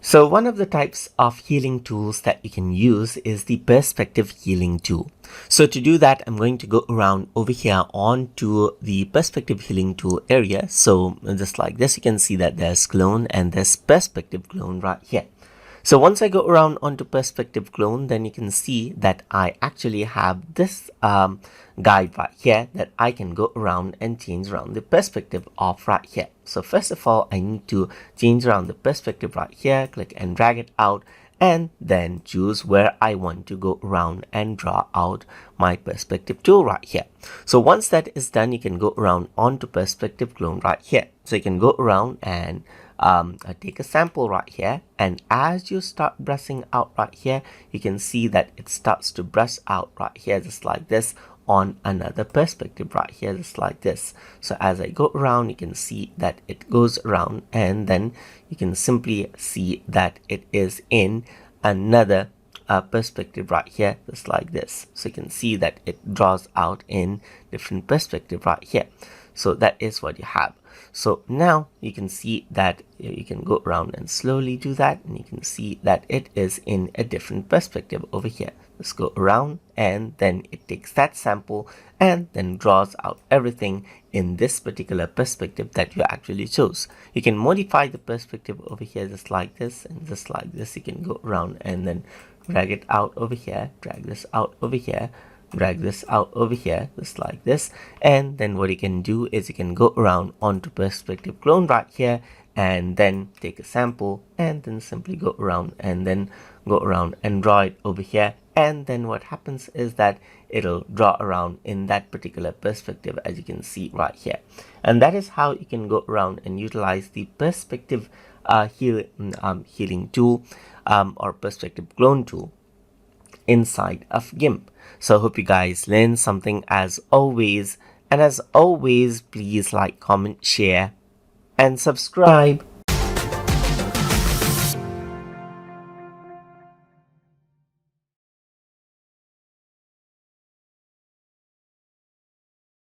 So one of the types of healing tools that you can use is the perspective healing tool. So to do that, I'm going to go around over here onto the perspective healing tool area. So just like this, you can see that there's clone and there's perspective clone right here. So once I go around onto perspective clone, then you can see that I actually have this guide right here that I can go around and change around the perspective of right here. So first of all, I need to change around the perspective right here, click and drag it out, and then choose where I want to go around and draw out my perspective tool right here. So once that is done, you can go around onto perspective clone right here. So you can go around and take a sample right here, and as you start brushing out right here, you can see that it starts to brush out right here just like this on another perspective right here just like this. So as I go around, you can see that it goes around, and then you can simply see that it is in another perspective right here just like this. So you can see that it draws out in different perspective right here. So that is what you have. So now you can see that you can go around and slowly do that, and you can see that it is in a different perspective over here. Let's go around, and then it takes that sample and then draws out everything in this particular perspective that you actually chose. You can modify the perspective over here just like this and just like this. You can go around and then drag it out over here, drag this out over here, drag this out over here just like this. And then what you can do is you can go around onto perspective clone right here, and then take a sample and then simply go around and then go around and draw it over here. And then what happens is that it'll draw around in that particular perspective, as you can see right here. And that is how you can go around and utilize the perspective healing tool or perspective clone tool inside of GIMP. So I hope you guys learned something as always. And as always, please like, comment, share, and subscribe.